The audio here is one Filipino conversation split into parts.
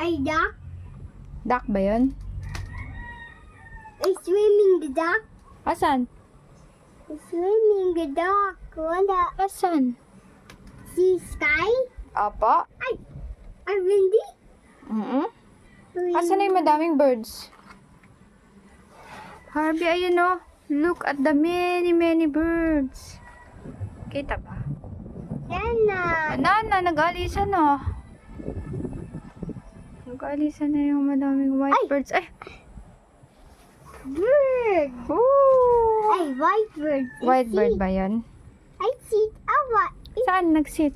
Ay, duck? Duck ba yun? Ay, swimming the duck? Asan? Swimming the duck. Wala. Asan? See sky? Apa? Ay, windy? Asan na yung madaming birds? Harvey, ayun o. Look at the many birds. Kita ba? Yan na. Nana, nag-alisan na. Nag-alisan na yung madaming white birds. Ay! Bird. Ooh! Ay, white bird. White bird ba yun? I see. What? Saan nag-sit?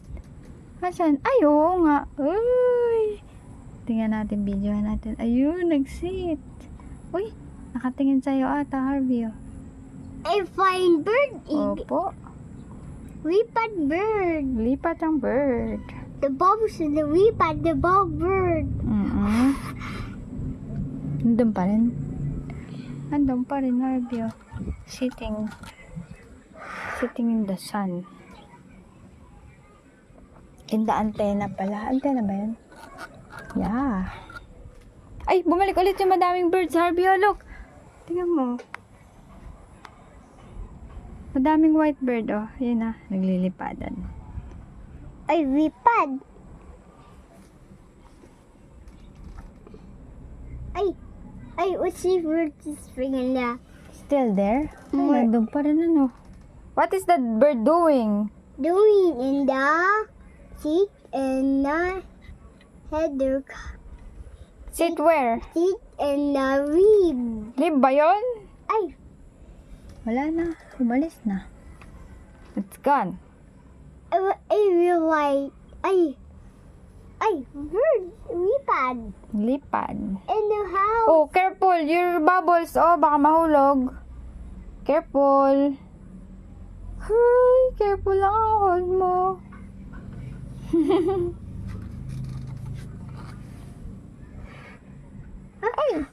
Asan? Ay, oo nga. Uy! Tingnan natin, video natin. Ayun, nag-sit. Uy, nakatingin sa'yo ata, Harvey. Oh. A flying bird. Opo. Lipat bird. Lipat ang bird. The bubbles in the lipat, the ball bird. Nandun pa rin. Nandun pa rin, Harvey. Oh. Sitting in the sun. In the antenna pala. Antenna ba yun? Yeah. Ay, bumalik ulit yung madaming birds, Harvey. Oh, look. Tingnan mo. Madaming white bird, oh. Yun na, naglilipadan. Ay, lipad. Ay, what's the bird is bringing na? Still there? Ay, nandun pa rin, ano. What is that bird doing? Doing in the seat and the header. Sit where? Seat and the rib. Live ba yun? Ay, Wala na. Umalis na. It's gone. I realize. Ay, bird, lipad. Lipad. In the house. Oh, careful. Your bubbles. Oh, baka mahulog. Careful. Hi, careful lang ang hold mo. Ay,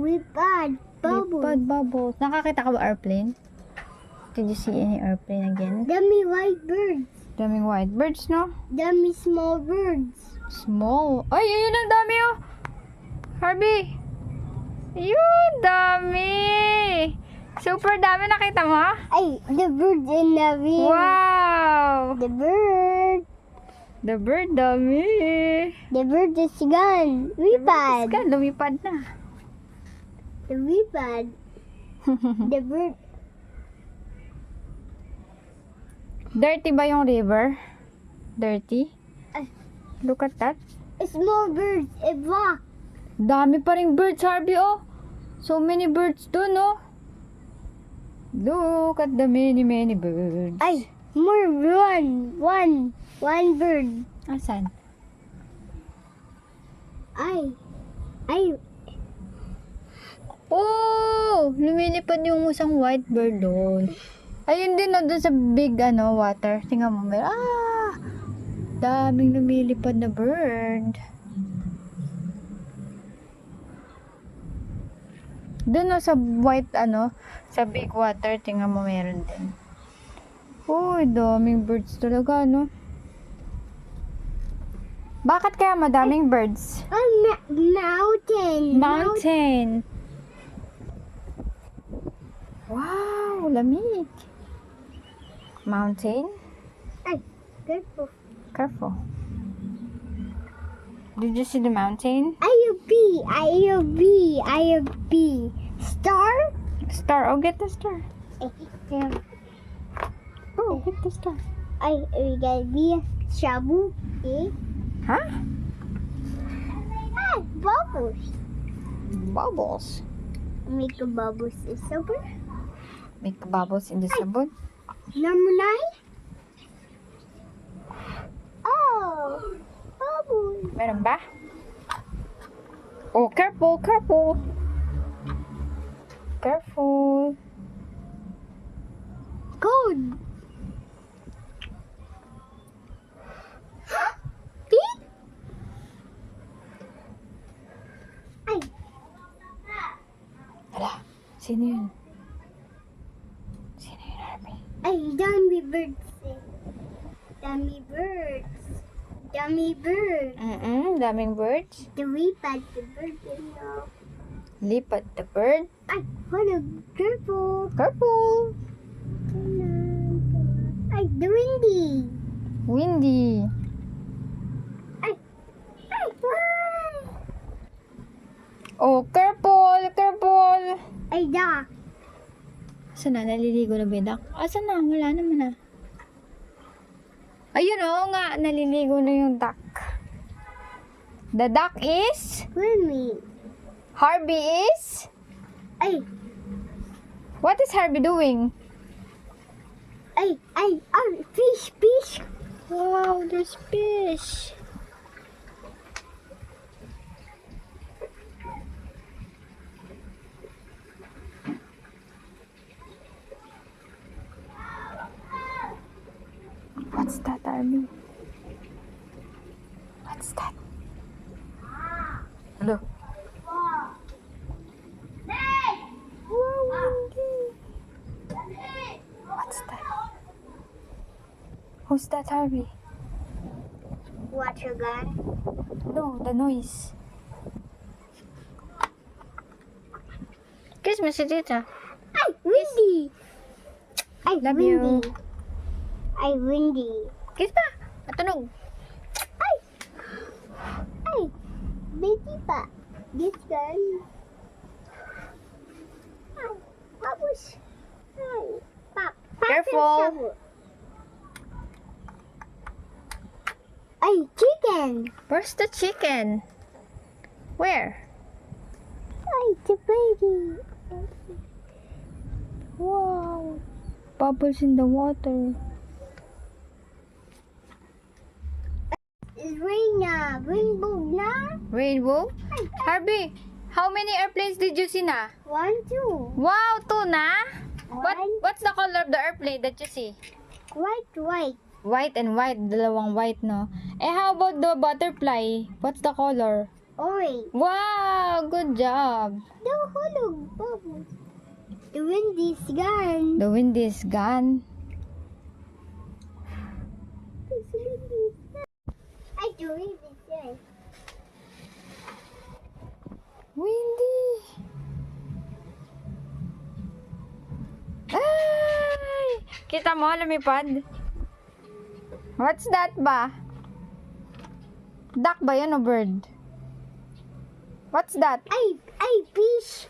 lipad. Bubble. Lipad bubbles. Nakakita ka ba airplane? Did you see any airplane again? Dummy white birds. Daming white birds, no? Dummy small birds. Small. Ay, ayun ang dami, oh. Harvey. Yun, dami. Super dami. Nakita mo? Ay, the bird in the rib. Wow. The bird. The bird, dami. The bird is gone. Lipad. Ka, lumipad na. The lipad. The bird. Dirty ba yung river? Dirty? Ay. Look at that. Small birds. A block. Dami pa ring birds, Harvey, oh. So many birds dun, oh. Look at the many birds. Ay, more one bird. Asan? Ay. Oh! Lumilipad yung isang white bird doon. Ayun din, oh, doon sa big, water. Tingnan mo, daming lumilipad na bird. Doon, oh, sa white, sa big water, tingnan mo, meron din. Uy, daming birds talaga, no? Bakit kaya madaming birds? A mountain. Mountain. Wow, lamig. Mountain? Ay, careful. Careful. Did you see the mountain? I a bee. Star? Star. Oh, get the star. Yeah. Oh, get the star. We gotta be shabu. Huh? Bubbles. Bubbles. Make a bubbles is sober. Make bubbles in the sabon. Number 9. Oh, bubbles. Meron ba? Oh, careful, careful. Careful. Code. Beep. Ay, Hala, sino yun? Sino yun, Harvey? ay, dummy birds. Dummy birds. dummy bird. Daming birds. The lipat the bird in the... Lipat the bird. Ay, hold careful. Careful. Ay, the windy. Windy. Ay, ay, ay. Oh, careful, careful. Ay, duck. Saan na? Naliligo na ba yung duck? Asan na? Wala naman na. Ayun, oo nga. Naliligo na yung duck. The duck is? Swimming. Harvey is? Ay, What is Harvey doing? ay, ay, ay, fish, fish. Wow, there's fish. What's that, Harvey? What's that? Hello. What's that? Who's that, Harvey? Water gun. No, the noise. Kiss mo si tita. Ay, windy. Ay, Love windy. you. Ay, windy. Kiss pa. Matunog. Ay, ay, baby pa. This gun. Ay, tapos, ay, pop. Careful. Ay, chicken. Where's the chicken? Where? Ay, the baby. Wow. Bubbles in the water. It's rain na. Rainbow na. Rainbow? Harvey, how many airplanes did you see na? 1, 2. Wow, 2 na? One. What's the color of the airplane that you see? White, white. White and white, dalawang white, no? Eh, how about the butterfly? What's the color? Orange. Wow, good job. The hulog bubbles. The wind is gone. The wind is gone. It's windy. I do it this way. Windy. Ay! Kita mo, lumipad? What's that ba? Duck ba yan o bird? What's that? Ay, fish.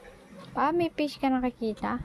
Ah, may fish ka nakikita?